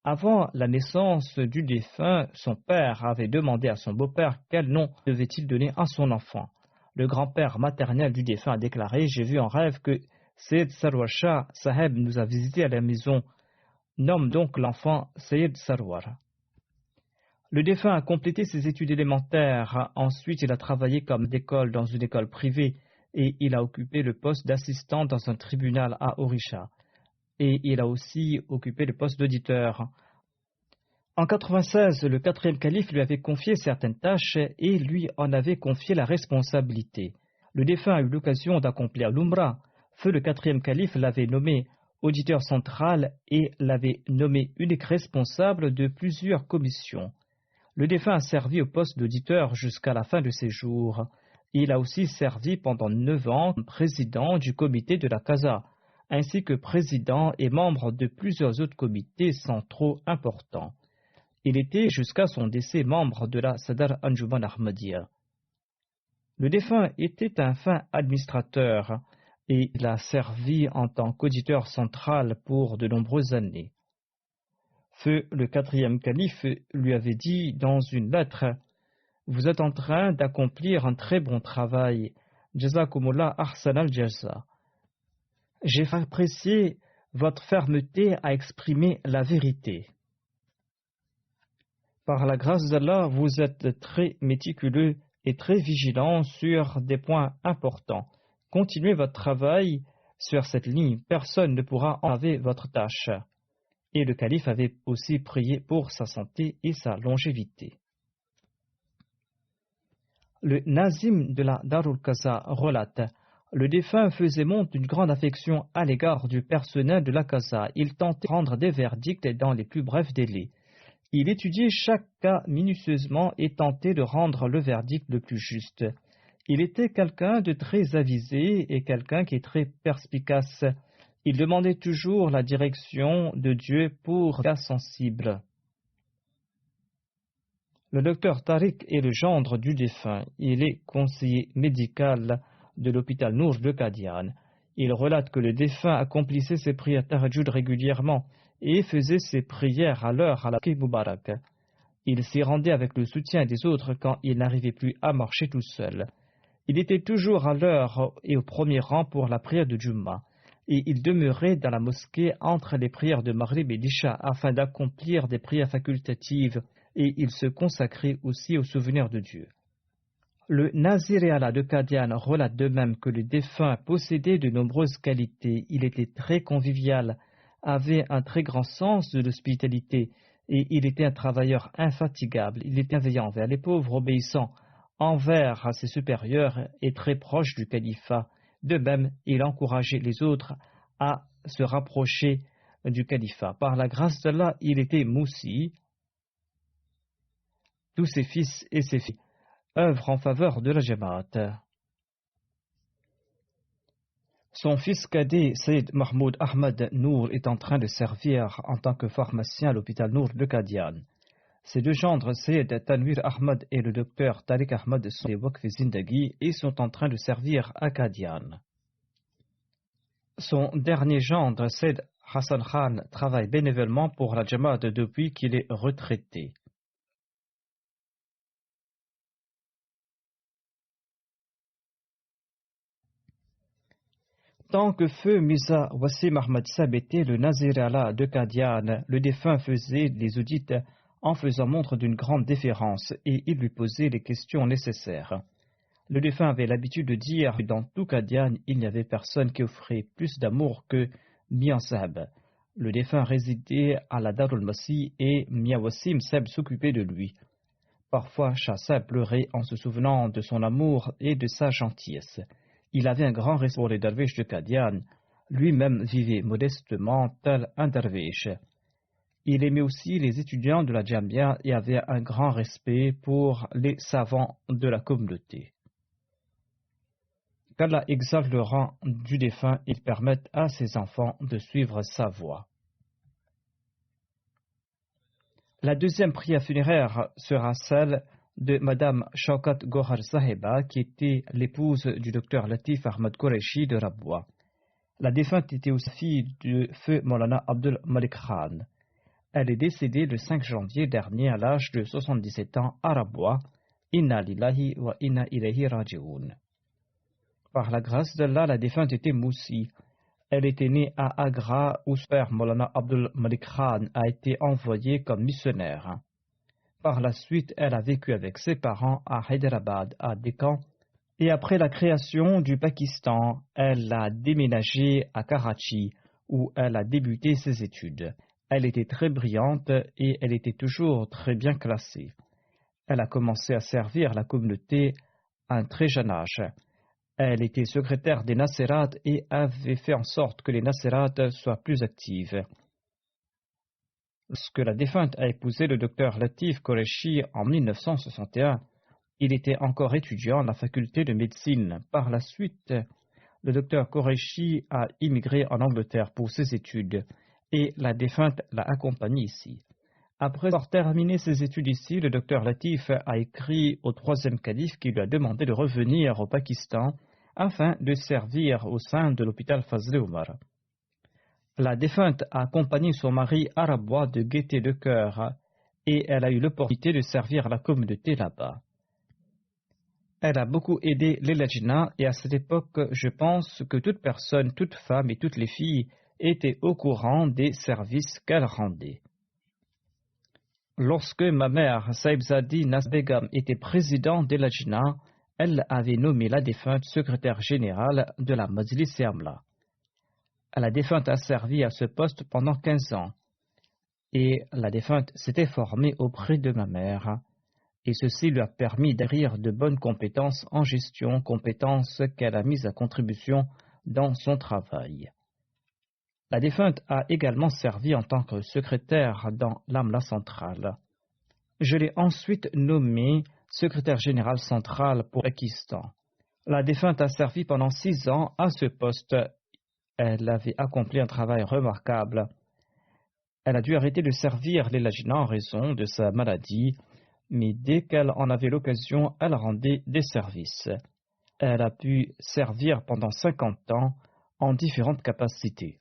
Avant la naissance du défunt, son père avait demandé à son beau-père quel nom devait-il donner à son enfant. Le grand-père maternel du défunt a déclaré « J'ai vu en rêve que Sayyid Sarwar Shah Saheb nous a visités à la maison. Nomme donc l'enfant Sayyid Sarwar ». Le défunt a complété ses études élémentaires. Ensuite, il a travaillé comme d'école dans une école privée et il a occupé le poste d'assistant dans un tribunal à Orisha. Et il a aussi occupé le poste d'auditeur. En 1996, le 4e calife lui avait confié certaines tâches et lui en avait confié la responsabilité. Le défunt a eu l'occasion d'accomplir l'Umrah. Feu le 4e calife l'avait nommé auditeur central et l'avait nommé unique responsable de plusieurs commissions. Le défunt a servi au poste d'auditeur jusqu'à la fin de ses jours. Il a aussi servi pendant 9 ans comme président du comité de la Qaza, ainsi que président et membre de plusieurs autres comités centraux importants. Il était jusqu'à son décès membre de la Sadr Anjuman Ahmadiyya. Le défunt était un fin administrateur et il a servi en tant qu'auditeur central pour de nombreuses années. Feu le 4e calife lui avait dit dans une lettre « Vous êtes en train d'accomplir un très bon travail. Jazakumullah ahsan al-jaza. J'ai apprécié votre fermeté à exprimer la vérité. Par la grâce d'Allah, vous êtes très méticuleux et très vigilant sur des points importants. Continuez votre travail sur cette ligne. Personne ne pourra enlever votre tâche. » Et le calife avait aussi prié pour sa santé et sa longévité. Le Nazim de la Darul Qaza relate: le défunt faisait montre d'une grande affection à l'égard du personnel de la Qaza. Il tentait de rendre des verdicts dans les plus brefs délais. Il étudiait chaque cas minutieusement et tentait de rendre le verdict le plus juste. Il était quelqu'un de très avisé et quelqu'un qui est très perspicace. Il demandait toujours la direction de Dieu pour cas sensibles. Le docteur Tariq est le gendre du défunt. Il est conseiller médical de l'hôpital Nour de Qadian. Il relate que le défunt accomplissait ses prières tahajjud régulièrement et faisait ses prières à l'heure à la Mubarak. Il s'y rendait avec le soutien des autres quand il n'arrivait plus à marcher tout seul. Il était toujours à l'heure et au premier rang pour la prière de Jumma. Et il demeurait dans la mosquée entre les prières de Maghrib et d'Isha afin d'accomplir des prières facultatives, et il se consacrait aussi au souvenir de Dieu. Le Nazir et Allah de Qadian relate de même que le défunt possédait de nombreuses qualités. Il était très convivial, avait un très grand sens de l'hospitalité, et il était un travailleur infatigable. Il était bienveillant envers les pauvres, obéissant envers ses supérieurs et très proche du califat. De même, il encourageait les autres à se rapprocher du califat. Par la grâce d'Allah, il était moussi. Tous ses fils et ses filles œuvrent en faveur de la Jamaat. Son fils cadet, Sayyid Mahmoud Ahmad Nour, est en train de servir en tant que pharmacien à l'hôpital Nour de Qadian. Ses deux gendres, Sayyid Tanwir Ahmad et le docteur Tariq Ahmad, sont des Waqf Zindagi et sont en train de servir à Qadian. Son dernier gendre, Sayyid Hassan Khan, travaille bénévolement pour la Jamaat depuis qu'il est retraité. Tant que feu Mirza Wassim Ahmad Sab était le Nazir Allah de Qadian, le défunt faisait des audits en faisant montre d'une grande déférence et il lui posait les questions nécessaires. Le défunt avait l'habitude de dire que dans tout Qadian, il n'y avait personne qui offrait plus d'amour que Mian Sab. Le défunt résidait à la Darul Masih et Mian Wassim Sab s'occupait de lui. Parfois, Shah Sab pleurait en se souvenant de son amour et de sa gentillesse. Il avait un grand respect pour les derviches de Qadian. Lui-même vivait modestement tel un derviche. Il aimait aussi les étudiants de la Jamia et avait un grand respect pour les savants de la communauté. Qu'Allah exalte le rang du défunt et permette à ses enfants de suivre sa voie. La deuxième prière funéraire sera celle de Madame Shaukat Gohar Saheba, qui était l'épouse du docteur Latif Ahmad Qureshi de Rabwa. La défunte était aussi fille du feu Maulana Abdul Malik Khan. Elle est décédée le 5 janvier dernier à l'âge de 77 ans à Rabwa. Inna lillahi wa inna ilayhi raji'un. Par la grâce d'Allah, la défunte était moussi. Elle était née à Agra où son père Maulana Abdul Malik Khan a été envoyé comme missionnaire. Par la suite, elle a vécu avec ses parents à Hyderabad, à Deccan, et après la création du Pakistan, elle a déménagé à Karachi, où elle a débuté ses études. Elle était très brillante et elle était toujours très bien classée. Elle a commencé à servir la communauté à un très jeune âge. Elle était secrétaire des Nasserat et avait fait en sorte que les Nasserat soient plus actives. Lorsque la défunte a épousé le docteur Latif Qureshi en 1961, il était encore étudiant à la faculté de médecine. Par la suite, le docteur Qureshi a immigré en Angleterre pour ses études et la défunte l'a accompagné ici. Après avoir terminé ses études ici, le docteur Latif a écrit au troisième calife qui lui a demandé de revenir au Pakistan afin de servir au sein de l'hôpital Fazl Omar. La défunte a accompagné son mari à Rabwa de gaieté de cœur et elle a eu l'opportunité de servir la communauté là-bas. Elle a beaucoup aidé les Lajna et à cette époque, je pense que toute personne, toute femme et toutes les filles étaient au courant des services qu'elle rendait. Lorsque ma mère, Saïbzadi Nasbegam, était présidente des Lajna, elle avait nommé la défunte secrétaire générale de la Majlis Amla. La défunte a servi à ce poste pendant 15 ans et la défunte s'était formée auprès de ma mère et ceci lui a permis d'acquérir de bonnes compétences en gestion, compétences qu'elle a mises à contribution dans son travail. La défunte a également servi en tant que secrétaire dans l'Amla centrale. Je l'ai ensuite nommée secrétaire générale centrale pour le Pakistan. La défunte a servi pendant 6 ans à ce poste. Elle avait accompli un travail remarquable. Elle a dû arrêter de servir les Lajna en raison de sa maladie, mais dès qu'elle en avait l'occasion, elle rendait des services. Elle a pu servir pendant 50 ans en différentes capacités.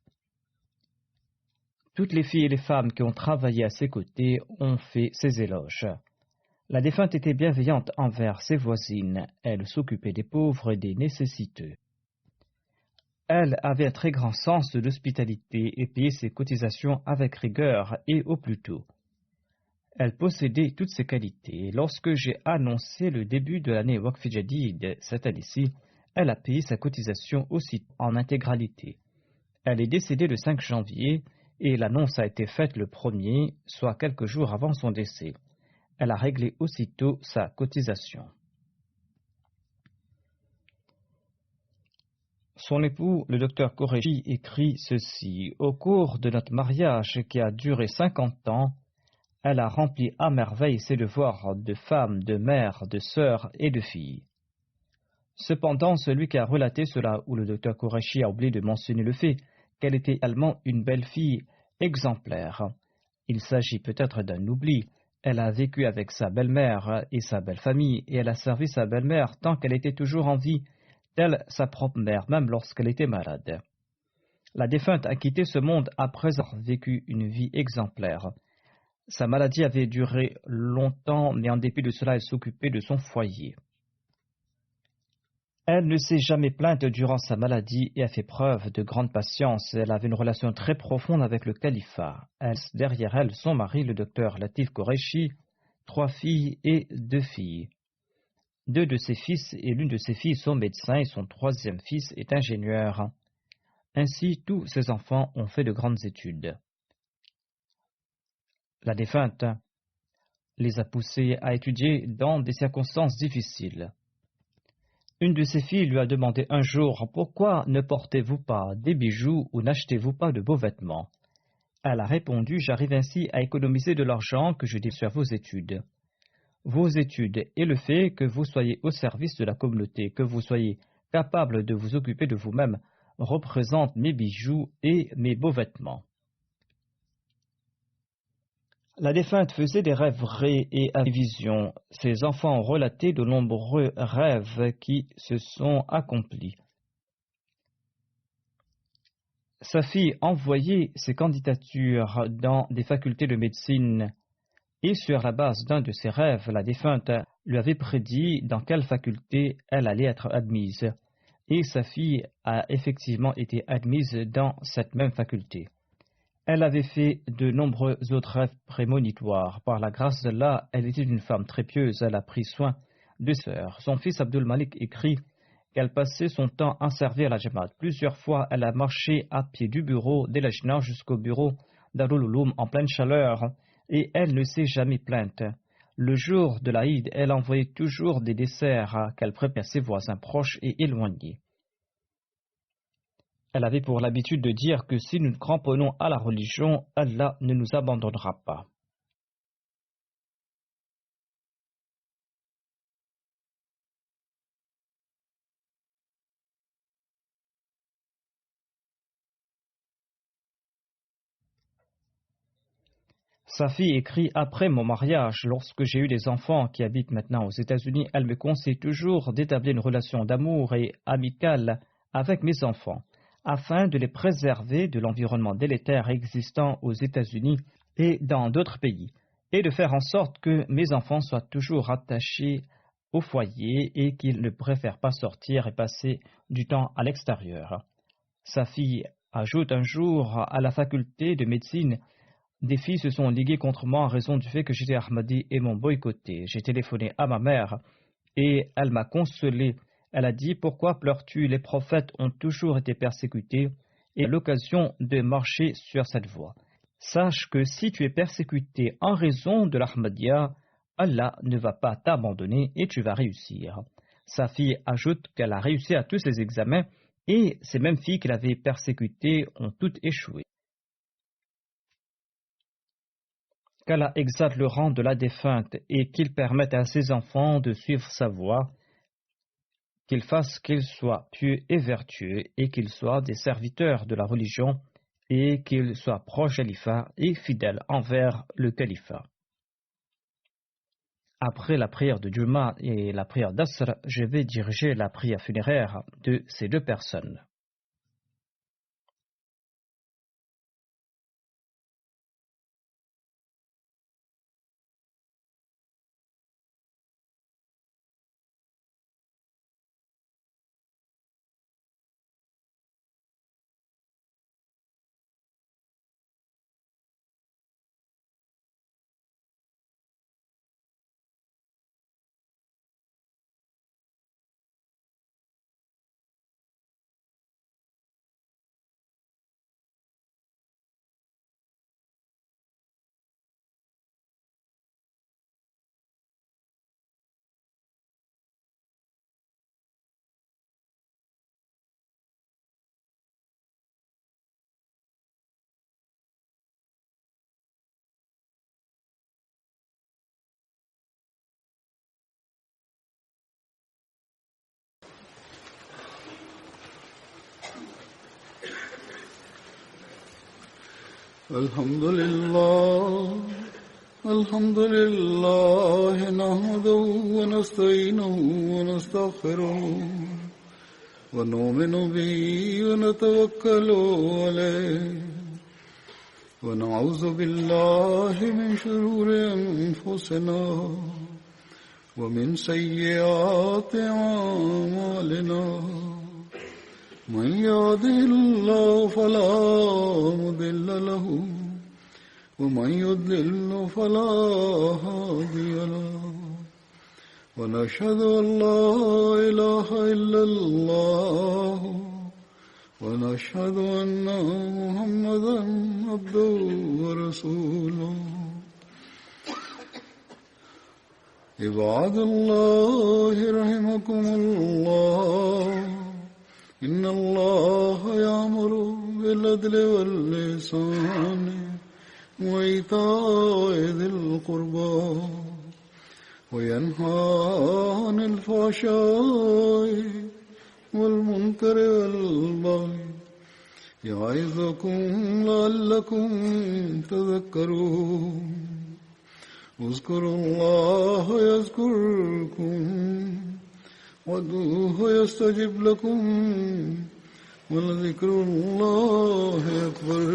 Toutes les filles et les femmes qui ont travaillé à ses côtés ont fait ses éloges. La défunte était bienveillante envers ses voisines. Elle s'occupait des pauvres et des nécessiteux. Elle avait un très grand sens de l'hospitalité et payait ses cotisations avec rigueur et au plus tôt. Elle possédait toutes ces qualités. Lorsque j'ai annoncé le début de l'année Waqf Jadid cette année-ci, elle a payé sa cotisation aussi en intégralité. Elle est décédée le 5 janvier et l'annonce a été faite le 1er, soit quelques jours avant son décès. Elle a réglé aussitôt sa cotisation. Son époux, le docteur Qureshi, écrit ceci: au cours de notre mariage qui a duré 50 ans, elle a rempli à merveille ses devoirs de femme, de mère, de sœur et de fille. Cependant, celui qui a relaté cela, ou le docteur Qureshi, a oublié de mentionner le fait qu'elle était également une belle fille exemplaire. Il s'agit peut-être d'un oubli. Elle a vécu avec sa belle-mère et sa belle-famille, et elle a servi sa belle-mère tant qu'elle était toujours en vie, telle sa propre mère, même lorsqu'elle était malade. La défunte a quitté ce monde après avoir vécu une vie exemplaire. Sa maladie avait duré longtemps, mais en dépit de cela, elle s'occupait de son foyer. Elle ne s'est jamais plainte durant sa maladie et a fait preuve de grande patience. Elle avait une relation très profonde avec le califat. Derrière elle, son mari, le docteur Latif Qureshi, 3 filles et 2 filles. 2 de ses fils et l'une de ses filles sont médecins et son 3e fils est ingénieur. Ainsi, tous ses enfants ont fait de grandes études. La défunte les a poussés à étudier dans des circonstances difficiles. Une de ses filles lui a demandé un jour: pourquoi ne portez-vous pas des bijoux ou n'achetez-vous pas de beaux vêtements? Elle a répondu: j'arrive ainsi à économiser de l'argent que je dépense sur vos études. Vos études et le fait que vous soyez au service de la communauté, que vous soyez capable de vous occuper de vous-même, représentent mes bijoux et mes beaux vêtements. La défunte faisait des rêveries et avait des visions. Ses enfants ont relaté de nombreux rêves qui se sont accomplis. Sa fille envoyait ses candidatures dans des facultés de médecine et sur la base d'un de ses rêves, la défunte lui avait prédit dans quelle faculté elle allait être admise. Et sa fille a effectivement été admise dans cette même faculté. Elle avait fait de nombreux autres rêves prémonitoires. Par la grâce d'Allah, elle était une femme très pieuse. Elle a pris soin de ses sœurs. Son fils Abdul Malik écrit qu'elle passait son temps à servir la Jamaat. Plusieurs fois, elle a marché à pied du bureau d'Elajna jusqu'au bureau d'Arul Uloum en pleine chaleur et elle ne s'est jamais plainte. Le jour de l'Aïd, elle envoyait toujours des desserts qu'elle préparait à ses voisins proches et éloignés. Elle avait pour l'habitude de dire que si nous nous cramponnons à la religion, Allah ne nous abandonnera pas. Sa fille écrit: après mon mariage, lorsque j'ai eu des enfants qui habitent maintenant aux États-Unis, elle me conseille toujours d'établir une relation d'amour et amicale avec mes enfants, afin de les préserver de l'environnement délétère existant aux États-Unis et dans d'autres pays, et de faire en sorte que mes enfants soient toujours attachés au foyer et qu'ils ne préfèrent pas sortir et passer du temps à l'extérieur. Sa fille ajoute: un jour, à la faculté de médecine, des filles se sont liguées contre moi en raison du fait que j'étais Ahmadi et m'ont boycotté. J'ai téléphoné à ma mère et elle m'a consolé. Elle a dit: pourquoi pleures-tu? Les prophètes ont toujours été persécutés et à l'occasion de marcher sur cette voie. Sache que si tu es persécuté en raison de l'Ahmadiyya, Allah ne va pas t'abandonner et tu vas réussir. Sa fille ajoute qu'elle a réussi à tous les examens et ces mêmes filles qui l'avaient persécutée ont toutes échoué. Qu'Allah exalte le rang de la défunte et qu'il permette à ses enfants de suivre sa voie, qu'il fasse qu'ils soient pieux et vertueux et qu'ils soient des serviteurs de la religion et qu'ils soient proches du califat et fidèles envers le califat. Après la prière de Juma et la prière d'Asr, je vais diriger la prière funéraire de ces 2 personnes. الحمد لله نحمده ونستعينه ونستغفره ونؤمن به ونتوكل عليه ونعوذ بالله من شرور أنفسنا ومن سيئات أعمالنا من يهده الله فلا مضل له ومن يضلل فلا هادي له ونشهد أن لا إله إلا الله ونشهد أن محمدا عبده ورسوله عباد الله رحمكم الله إن الله يأمر بالعدل والإحسان وإيتاء ذي القربى وينهى عن الفحشاء والمنكر والبغي يعظكم لعلكم تذكرون اذكروا الله يذكركم وادعوه يستجب لكم ولذكر الله أكبر.